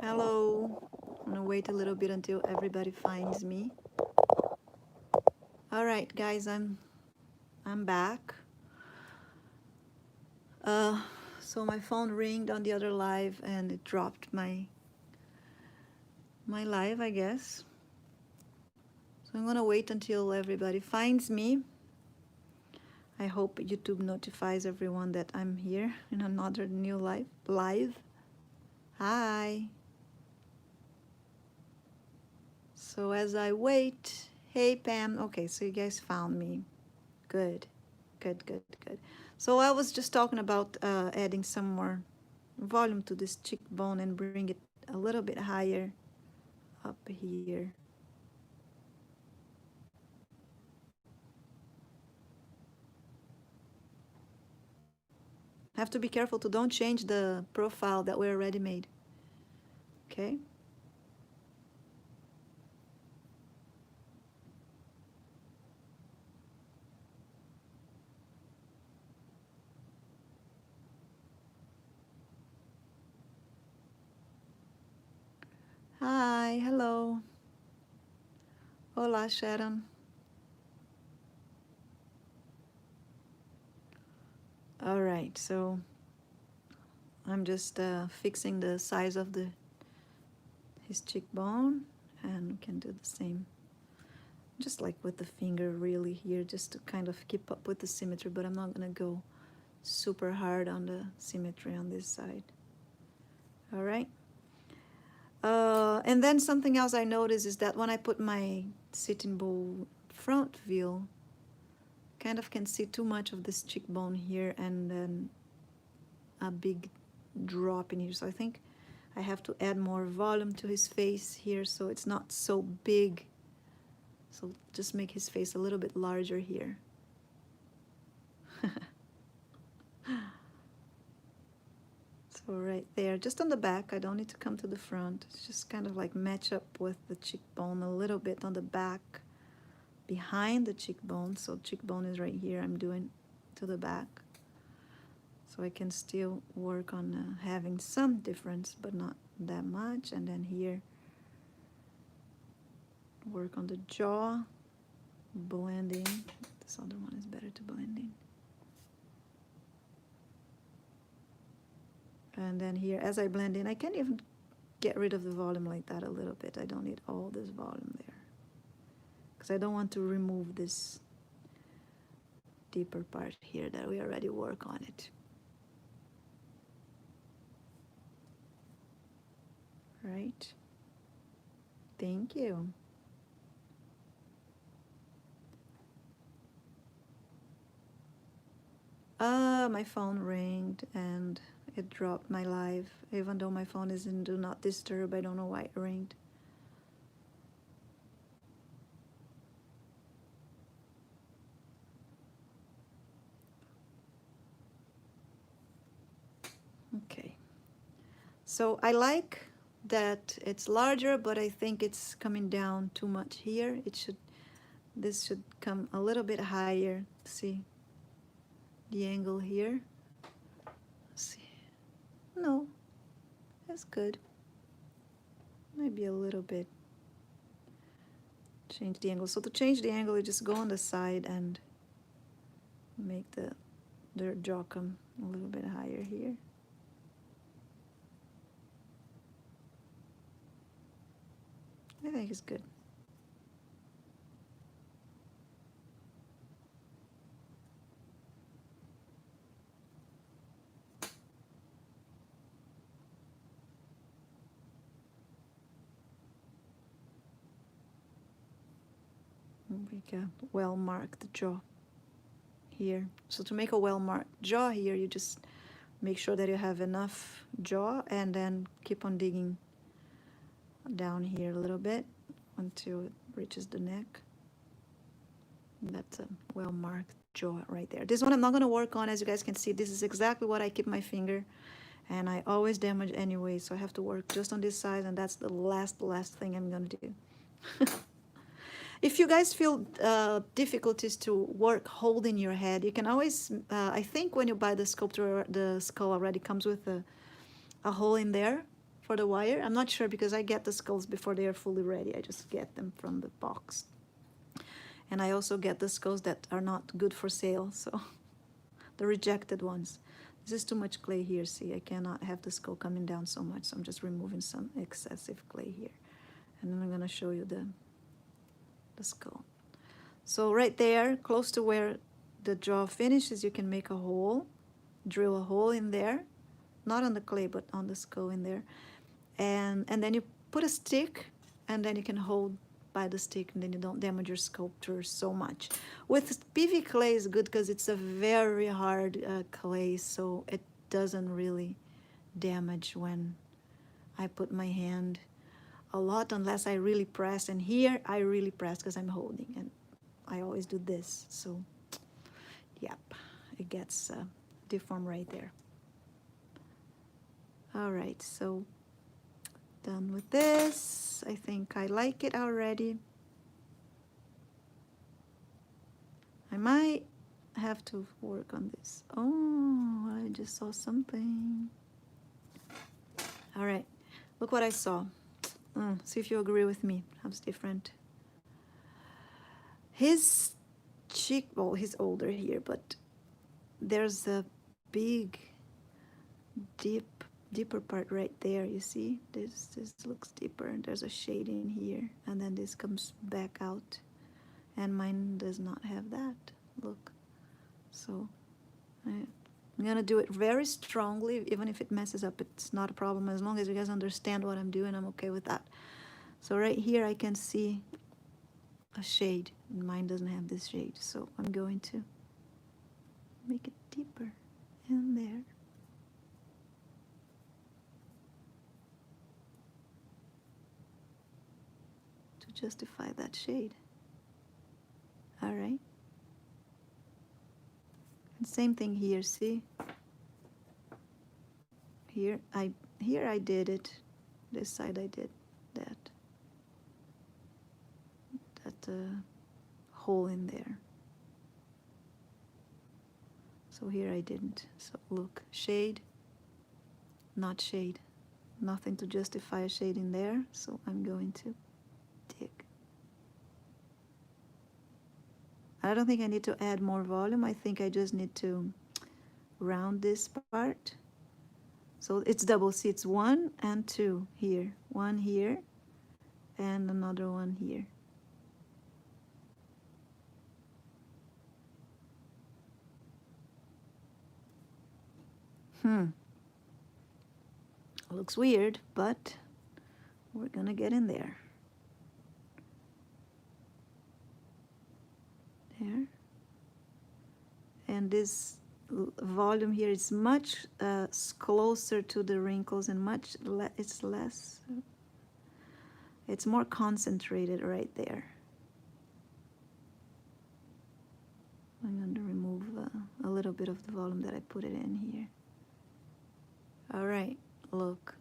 Hello. I'm gonna wait a little bit until everybody finds me. All right, guys, I'm back. Uh, so my phone ringed on the other live and it dropped my live, I guess. So I'm gonna wait until everybody finds me. I hope YouTube notifies everyone that I'm here in another new live. Hi. So as I wait, hey Pam. Okay, so you guys found me. Good, good, good, good. So I was just talking about adding some more volume to this cheekbone and bring it a little bit higher up here. Have to be careful to don't change the profile that we already made. Okay. Hi, hello. Hola, Sharon. All right, so I'm just fixing the size of his cheekbone, and we can do the same, just like with the finger really here, just to kind of keep up with the symmetry, but I'm not gonna go super hard on the symmetry on this side. All right. And then something else I noticed is that when I put my sitting bull front view, kind of can see too much of this cheekbone here and then a big drop in here. So I think I have to add more volume to his face here so it's not so big. So just make his face a little bit larger here. So right there, just on the back, I don't need to come to the front. It's just kind of like match up with the cheekbone a little bit on the back, behind the cheekbone. So cheekbone is right here, I'm doing to the back. So I can still work on having some difference, but not that much. And then here, work on the jaw, blending. This other one is better to blend in. And then here, as I blend in, I can even get rid of the volume like that a little bit. I don't need all this volume there, because I don't want to remove this deeper part here that we already work on it. Right? Thank you. My phone ringed and it dropped my live. Even though my phone is in do not disturb, I don't know why it ringed. Okay. So I like that it's larger, but I think it's coming down too much here. This should come a little bit higher. See the angle here? Let's see. No, that's good. Maybe a little bit. Change the angle. So to change the angle, you just go on the side and make the jaw come a little bit higher here. I think it's good. Make a well-marked jaw here. So to make a well-marked jaw here, you just make sure that you have enough jaw and then keep on digging down here a little bit until it reaches the neck. That's a well-marked jaw right there. This one I'm not going to work on. As you guys can see, this is exactly what I keep my finger, and I always damage anyway, so I have to work just on this side, and that's the last thing I'm going to do. If you guys feel difficulties to work holding your head, you can always, I think when you buy the sculpture, the skull already comes with a hole in there for the wire. I'm not sure because I get the skulls before they are fully ready. I just get them from the box. And I also get the skulls that are not good for sale, so the rejected ones. This is too much clay here, see, I cannot have the skull coming down so much, so I'm just removing some excessive clay here. And then I'm gonna show you the skull. So right there, close to where the jaw finishes, you can make a hole, drill a hole in there, not on the clay, but on the skull in there. And then you put a stick, and then you can hold by the stick, and then you don't damage your sculpture so much. With PV clay is good because it's a very hard clay, so it doesn't really damage when I put my hand a lot, unless I really press. And here I really press because I'm holding, and I always do this, so yep, it gets deformed right there. All right, so done with this. I think I like it already. I might have to work on this. Oh, I just saw something. All right, look what I saw. See if you agree with me. How's different? His cheek, well, he's older here, but there's a big, deeper part right there. You see, this looks deeper, and there's a shade in here, and then this comes back out, and mine does not have that. Look, so I'm gonna do it very strongly. Even if it messes up, it's not a problem. As long as you guys understand what I'm doing, I'm okay with that. So right here I can see a shade, and mine doesn't have this shade, so I'm going to make it deeper in there. To justify that shade. All right. And same thing here, see? Here I did it. This side I did that hole in there. So here I didn't. So look, shade, not shade. Nothing to justify a shade in there, so I'm going to dig. I don't think I need to add more volume. I think I just need to round this part. So it's double, see, it's 1 and 2 here. 1 here and another one here. Looks weird, but we're gonna get in there. There. And this volume here is much closer to the wrinkles, and much it's less, it's more concentrated right there. I'm going to remove a little bit of the volume that I put it in here. All right, look,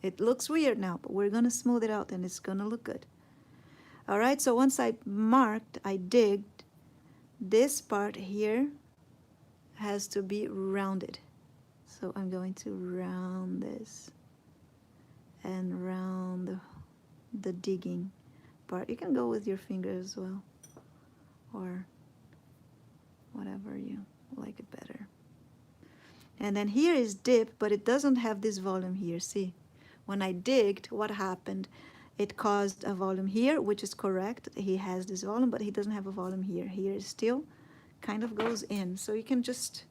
it looks weird now, but we're gonna smooth it out and it's gonna look good. All right, so once I marked, I digged, this part here has to be rounded. So I'm going to round this and round the digging part. You can go with your finger as well, or whatever you like it better. And then here is dip, but it doesn't have this volume here. See, when I digged, what happened? It caused a volume here, which is correct. He has this volume, but he doesn't have a volume here. Here it still kind of goes in. So you can just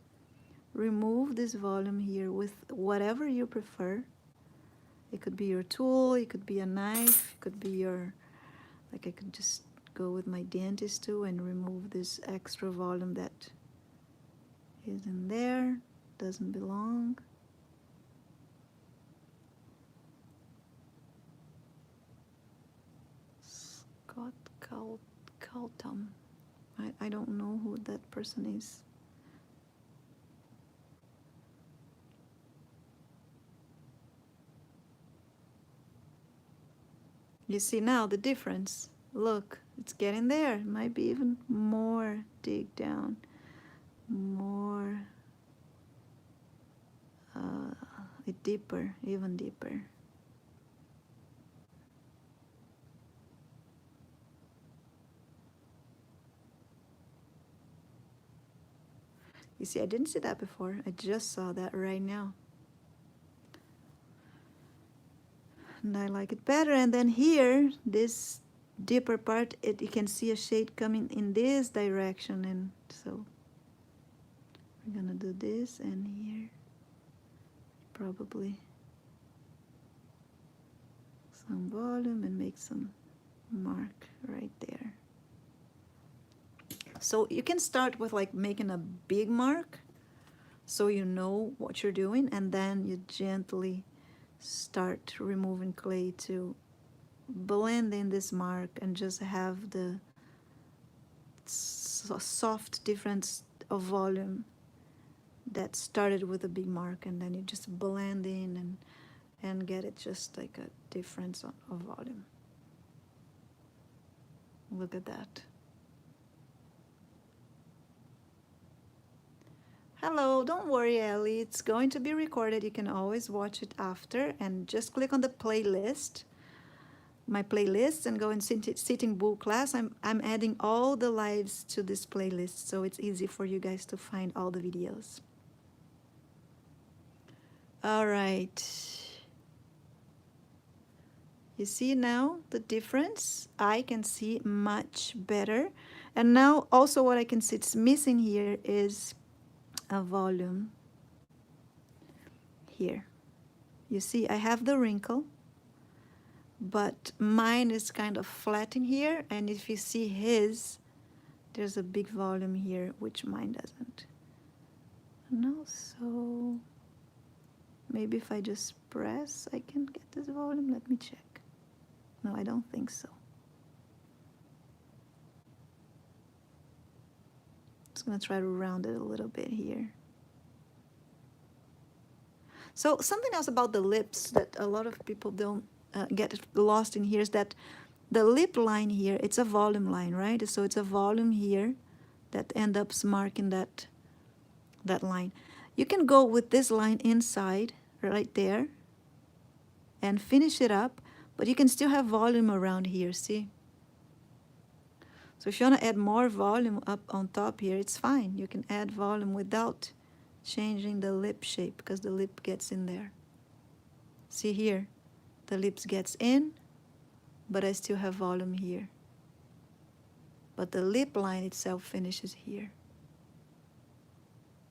remove this volume here with whatever you prefer. It could be your tool, it could be a knife, it could be your, like I could just go with my dentist tool and remove this extra volume that is in there, doesn't belong. Scott Calton. I don't know who that person is. You see now the difference. Look, it's getting there. It might be even more dig down, more it deeper, even deeper. You see, I didn't see that before. I just saw that right now. And I like it better. And then here, this deeper part, you can see a shade coming in this direction. And so we're gonna do this, and here, probably some volume and make some mark right there. So you can start with like making a big mark so you know what you're doing, and then you gently start removing clay to blend in this mark and just have the soft difference of volume that started with a big mark, and then you just blend in and get it just like a difference of volume. Look at that. Hello, don't worry, Ellie. It's going to be recorded. You can always watch it after, and just click on the playlist, my playlists, and go in Sitting Bull class. I'm adding all the lives to this playlist, so it's easy for you guys to find all the videos. All right. You see now the difference? I can see much better. And now also what I can see it's missing here is a volume here. You see, I have the wrinkle, but mine is kind of flat in here. And if you see his, there's a big volume here, which mine doesn't. And also, maybe if I just press, I can get this volume. Let me check. No, I don't think so. Just gonna try to round it a little bit here. So something else about the lips that a lot of people don't get lost in here is that the lip line here, it's a volume line, right? So it's a volume here that ends up marking that line. You can go with this line inside, right there, and finish it up, but you can still have volume around here, see? So if you want to add more volume up on top here, it's fine. You can add volume without changing the lip shape because the lip gets in there. See here, the lips gets in, but I still have volume here. But the lip line itself finishes here.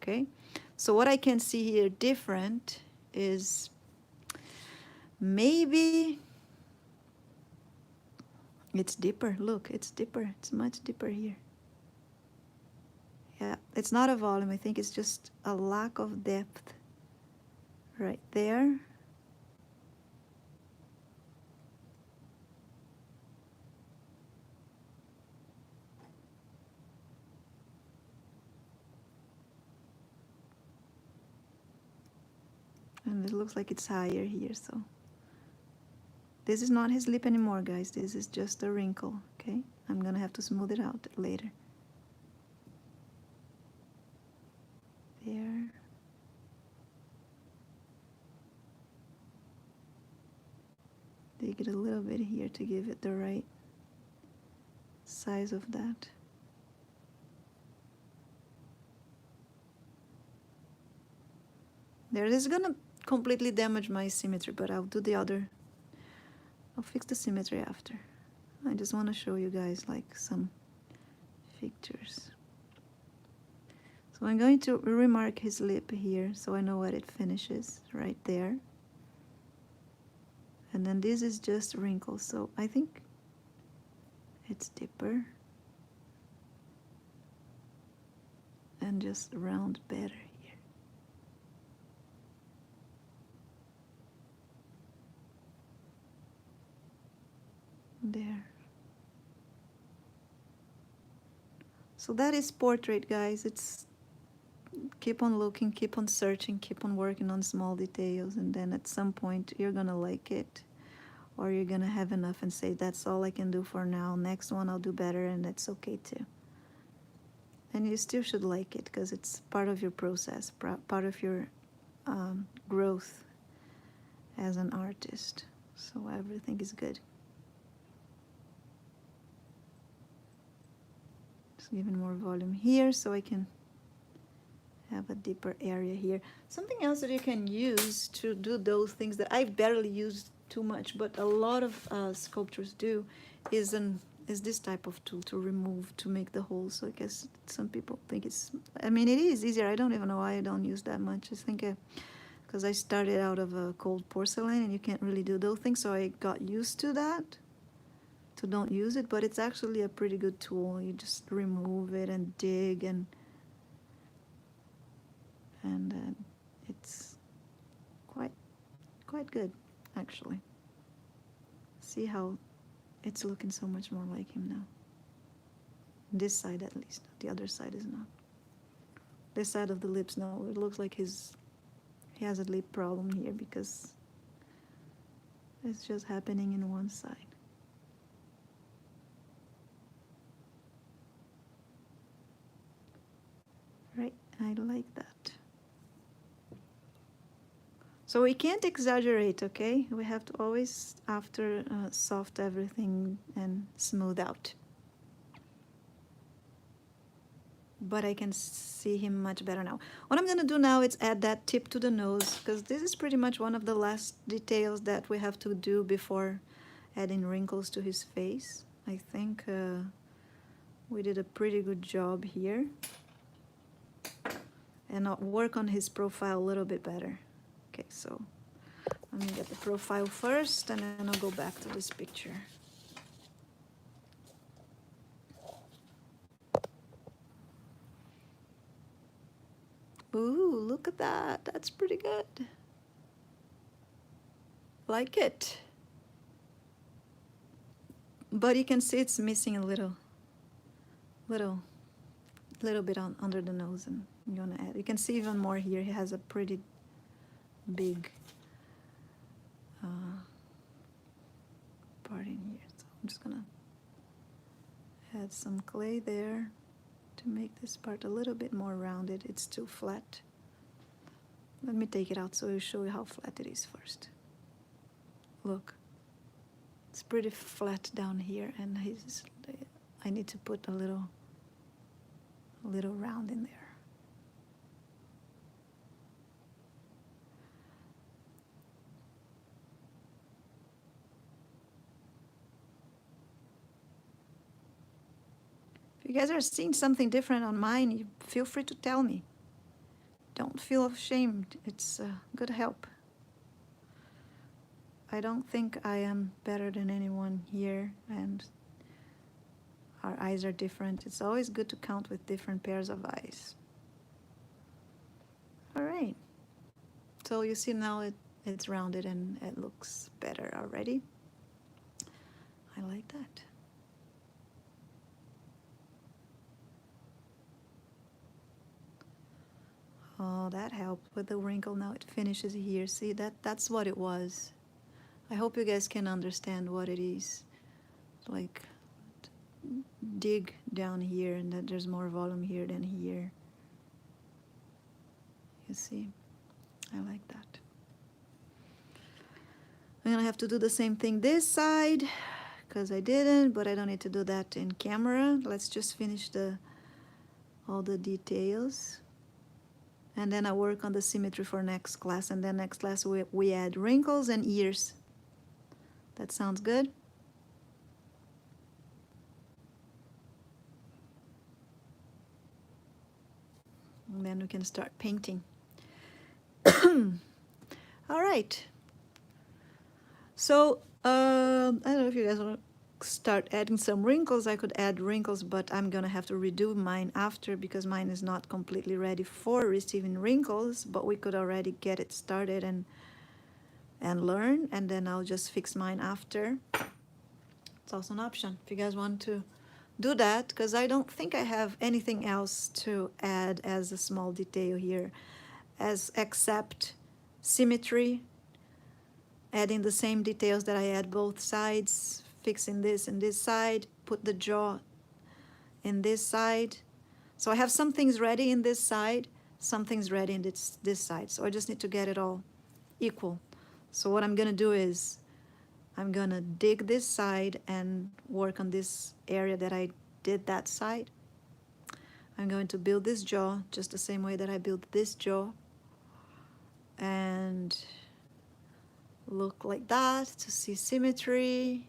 Okay, so what I can see here different is maybe it's deeper. Look, it's deeper. It's much deeper here. Yeah, it's not a volume. I think it's just a lack of depth right there. And it looks like it's higher here, so. This is not his lip anymore, guys. This is just a wrinkle, okay? I'm gonna have to smooth it out later. There. Dig it a little bit here to give it the right size of that. There, this is gonna completely damage my symmetry, but I'll do the other. I'll fix the symmetry after. I just want to show you guys like some pictures. So I'm going to remark his lip here so I know where it finishes, right there. And then this is just wrinkles, so I think it's deeper. And just round better here. There. So that is portrait, guys. It's keep on looking, keep on searching, keep on working on small details, and then at some point you're gonna like it, or you're gonna have enough and say, that's all I can do for now. Next one I'll do better, and that's okay too. And you still should like it because it's part of your process, part of your growth as an artist. So everything is good. Just giving more volume here so I can have a deeper area here. Something else that you can use to do those things that I barely use too much, but a lot of sculptors do, is this type of tool to remove, to make the holes. So I guess some people think it's, I mean, it is easier. I don't even know why I don't use that much. I think because I started out of a cold porcelain and you can't really do those things, so I got used to that, to don't use it, but it's actually a pretty good tool. You just remove it and dig, and it's quite good, actually. See how it's looking so much more like him now. This side at least. The other side is not. This side of the lips, no. It looks like he has a lip problem here because it's just happening in one side. Right, I like that. So we can't exaggerate, okay? We have to always, after, soft everything and smooth out. But I can see him much better now. What I'm gonna do now is add that tip to the nose, because this is pretty much one of the last details that we have to do before adding wrinkles to his face. I think we did a pretty good job here. And I'll work on his profile a little bit better. Okay, so let me get the profile first, and then I'll go back to this picture. Ooh, look at that. That's pretty good. Like it. But you can see it's missing a little bit on under the nose, and I'm gonna add. You can see even more here. He has a pretty big part in here. So I'm just gonna add some clay there to make this part a little bit more rounded. It's too flat. Let me take it out so I'll show you how flat it is first. Look, it's pretty flat down here, and I need to put a little round in there. If you guys are seeing something different on mine, you feel free to tell me. Don't feel ashamed. It's good help. I don't think I am better than anyone here, and our eyes are different. It's always good to count with different pairs of eyes. All right. So you see now it's rounded and it looks better already. I like that. Oh, that helped with the wrinkle. Now it finishes here. See, that's what it was. I hope you guys can understand what it is. Like, dig down here, and that there's more volume here than here. You see? I like that. I'm gonna have to do the same thing this side, because I didn't, but I don't need to do that in camera. Let's just finish all the details. And then I work on the symmetry for next class, and then next class we add wrinkles and ears. That sounds good? And then we can start painting. All right. So, I don't know if you guys want to start adding some wrinkles. I could add wrinkles, but I'm gonna have to redo mine after, because mine is not completely ready for receiving wrinkles, but we could already get it started and learn, and then I'll just fix mine after. It's also an option if you guys want to do that, because I don't think I have anything else to add as a small detail here, except symmetry, adding the same details that I add both sides, fixing this and this side, put the jaw in this side. So I have some things ready in this side, some things ready in this side. So I just need to get it all equal. So what I'm gonna do is I'm gonna dig this side and work on this area that I did that side. I'm going to build this jaw just the same way that I built this jaw, and look like that to see symmetry,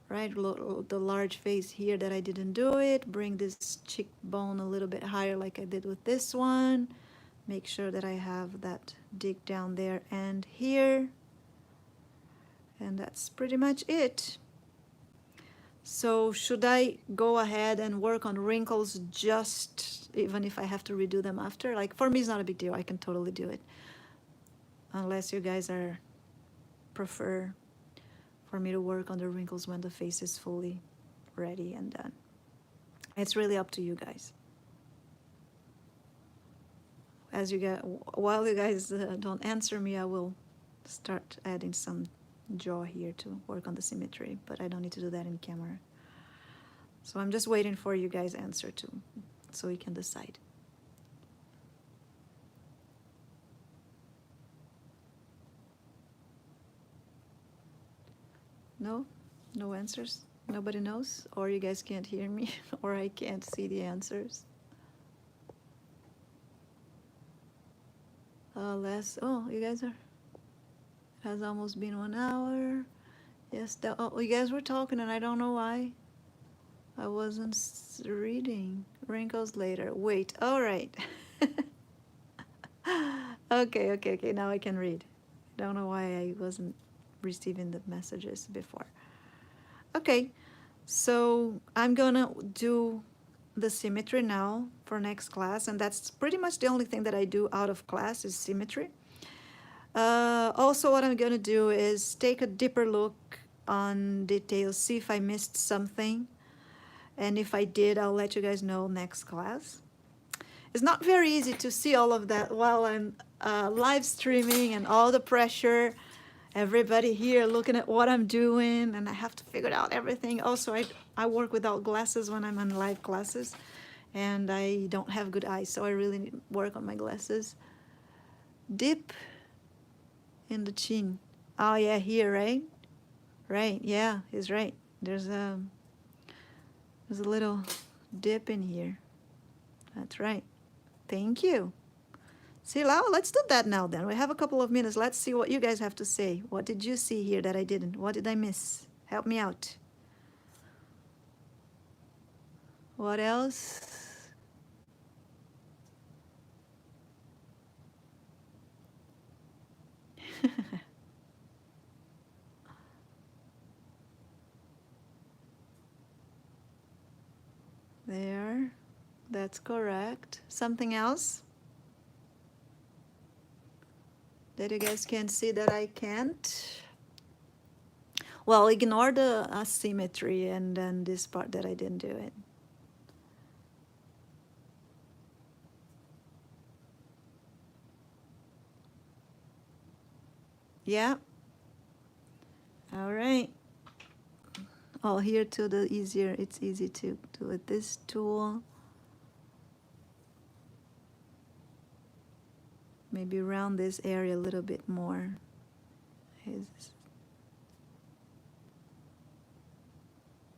right? The large face here that I didn't do it. Bring this cheekbone a little bit higher like I did with this one. Make sure that I have that dig down there and here. And that's pretty much it. So should I go ahead and work on wrinkles just even if I have to redo them after? Like, for me, it's not a big deal. I can totally do it. Unless you guys prefer for me to work on the wrinkles when the face is fully ready and done. It's really up to you guys. While you guys don't answer me, I will start adding some jaw here to work on the symmetry, but I don't need to do that in camera. So I'm just waiting for you guys' answer too, so we can decide. No? No answers? Nobody knows? Or you guys can't hear me? Or I can't see the answers? Oh, you guys are, it has almost been 1 hour. Yes, oh, you guys were talking and I don't know why. I wasn't reading. Wrinkles later. Wait, all right. Okay, now I can read. Don't know why I wasn't receiving the messages before. Okay, so I'm gonna do the symmetry now for next class, and that's pretty much the only thing that I do out of class is symmetry. Also, what I'm gonna do is take a deeper look on details, see if I missed something, and if I did, I'll let you guys know next class. It's not very easy to see all of that while I'm live streaming and all the pressure, everybody here looking at what I'm doing, and I have to figure out everything. Also, I work without glasses when I'm in live classes, and I don't have good eyes, so I really need to work on my glasses. Dip in the chin. Oh yeah, here, right? Right, yeah, he's right. There's a little dip in here. That's right. Thank you. See, Lau, let's do that now then. We have a couple of minutes. Let's see what you guys have to say. What did you see here that I didn't? What did I miss? Help me out. What else? There. That's correct. Something else that you guys can see that I can't? Well, ignore the asymmetry and then this part that I didn't do it. Yeah. All right. Oh, here too, it's easy to do with this tool. Maybe round this area a little bit more.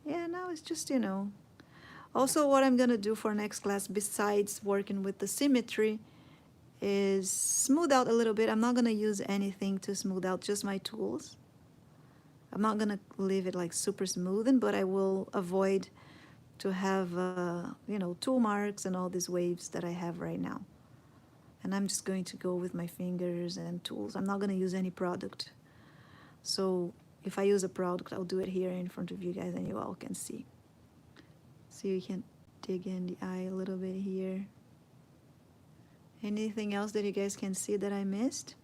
Yeah, now it's just, you know. Also, what I'm gonna do for next class, besides working with the symmetry, is smooth out a little bit. I'm not gonna use anything to smooth out, just my tools. I'm not gonna leave it like super smoothing, but I will avoid to have, you know, tool marks and all these waves that I have right now. And I'm just going to go with my fingers and tools. I'm not gonna use any product. So if I use a product, I'll do it here in front of you guys and you all can see. So you can dig in the eye a little bit here. Anything else that you guys can see that I missed?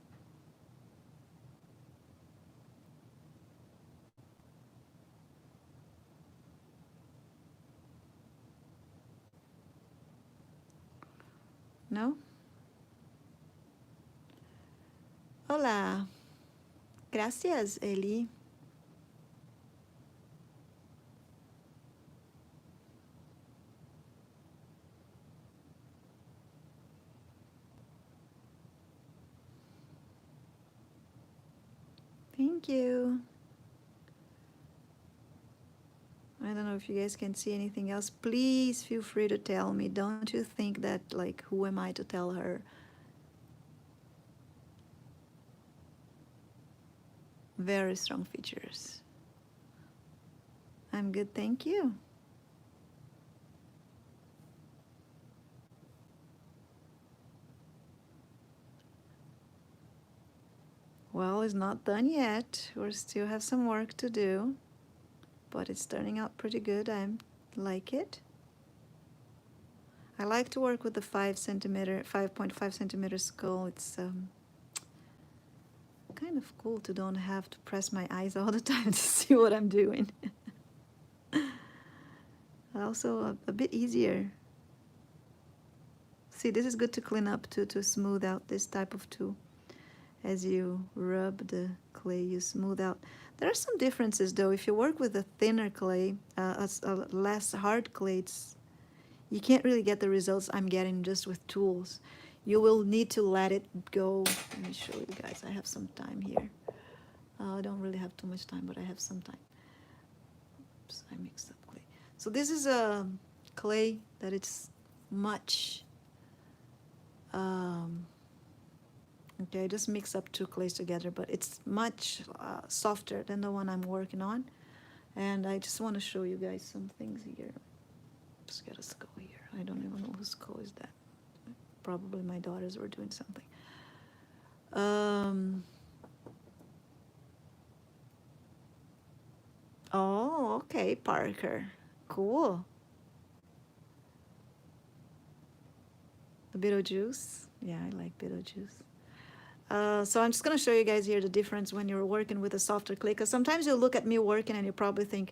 No? Hola. Gracias, Eli. Thank you. I don't know if you guys can see anything else. Please feel free to tell me. Don't you think that, like, who am I to tell her? Very strong features. I'm good, thank you. Well, it's not done yet. We still have some work to do, but it's turning out pretty good. I like it. I like to work with the 5.5 centimeter skull. It's kind of cool to don't have to press my eyes all the time to see what I'm doing. Also a bit easier. See, this is good to clean up to smooth out this type of tool. As you rub the clay, you smooth out. There are some differences though. If you work with a thinner clay, a less hard clay, you can't really get the results I'm getting just with tools. You will need to let it go. Let me show you guys. I have some time here. I don't really have too much time, but I have some time. Oops, I mixed up clay. So this is a clay that it's much okay, I just mix up two clays together, but it's much softer than the one I'm working on. And I just want to show you guys some things here. Just get a skull here. I don't even know whose skull is that. Probably my daughters were doing something. Oh, okay, Parker. Cool. The Beetlejuice. Yeah, I like Beetlejuice. So I'm just going to show you guys here the difference when you're working with a softer clay, because sometimes you look at me working and you probably think,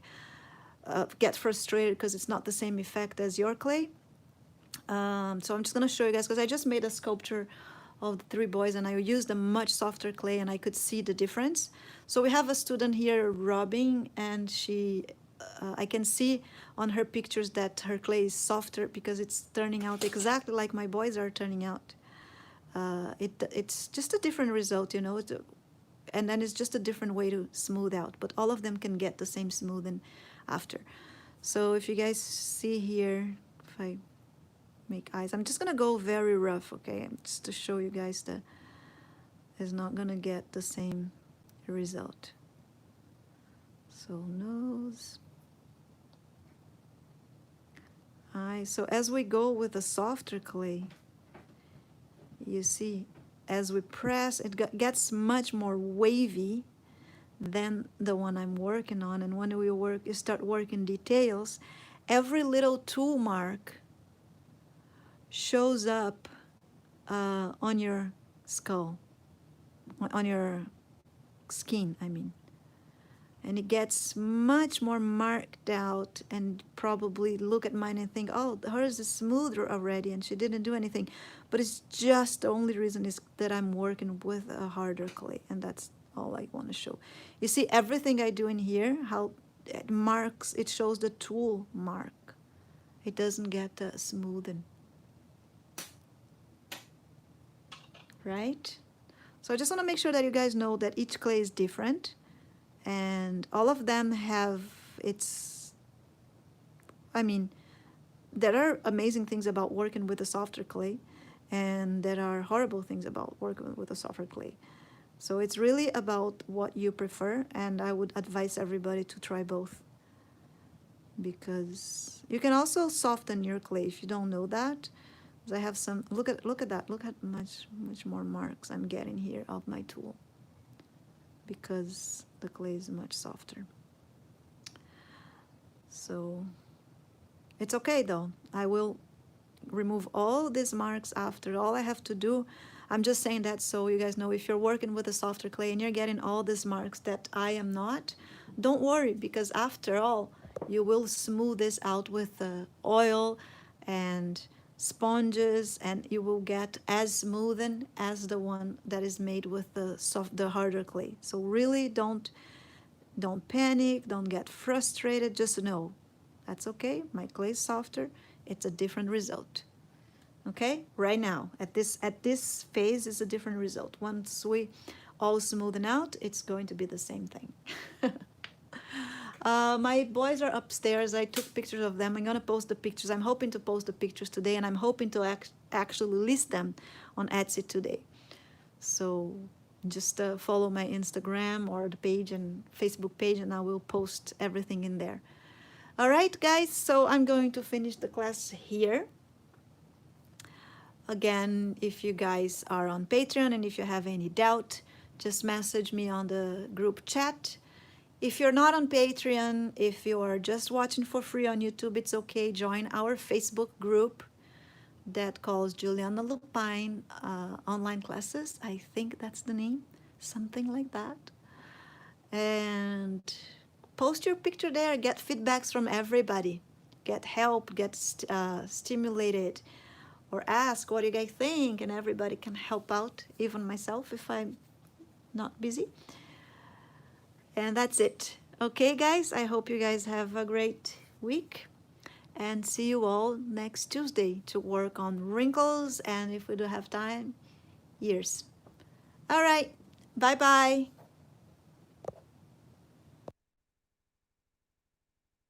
get frustrated because it's not the same effect as your clay. So I'm just going to show you guys, because I just made a sculpture of the three boys and I used a much softer clay and I could see the difference. So we have a student here, Robin, and she, I can see on her pictures that her clay is softer because it's turning out exactly like my boys are turning out. It's just a different result, you know, and then it's just a different way to smooth out, but all of them can get the same smoothing after. So if you guys see here, if I make eyes, I'm just gonna go very rough, okay, just to show you guys that it's not gonna get the same result. So nose, eyes. So as we go with the softer clay, you see, as we press, it gets much more wavy than the one I'm working on. And when you start working details, every little tool mark shows up on your skull, on your skin, I mean. And it gets much more marked out, and probably look at mine and think, oh, hers is smoother already and she didn't do anything. But it's just, the only reason is that I'm working with a harder clay, and that's all I want to show. You see everything I do in here, how it marks, it shows the tool mark. It doesn't get smoothing. Right? So I just want to make sure that you guys know that each clay is different. And all of them have its, I mean, there are amazing things about working with a softer clay, and there are horrible things about working with a softer clay. So it's really about what you prefer, and I would advise everybody to try both. Because you can also soften your clay if you don't know that. I have some, look at that, look at much more marks I'm getting here of my tool, because the clay is much softer. So it's okay though. I will remove all these marks after. All I have to do, I'm just saying that so you guys know, if you're working with a softer clay and you're getting all these marks that I am not, don't worry, because after all, you will smooth this out with oil and sponges, and you will get as smoothing as the one that is made with the harder clay. So really don't panic, don't get frustrated, just know that's okay. My clay is softer, it's a different result. Okay, right now at this phase is a different result. Once we all smoothen out, it's going to be the same thing. My boys are upstairs. I took pictures of them. I'm gonna post the pictures. I'm hoping to post the pictures today, and I'm hoping to actually list them on Etsy today. So just follow my Instagram or the page and Facebook page, and I will post everything in there. All right, guys, so I'm going to finish the class here. Again, if you guys are on Patreon and if you have any doubt, just message me on the group chat. If you're not on Patreon, if you are just watching for free on YouTube, it's okay. Join our Facebook group that calls Juliana Lupine Online Classes. I think that's the name, something like that. And post your picture there, get feedbacks from everybody, get help, get stimulated, or ask what you guys think, and everybody can help out, even myself if I'm not busy. And that's it. Okay, guys, I hope you guys have a great week, and see you all next Tuesday to work on wrinkles, and if we do have time, ears. All right, bye-bye.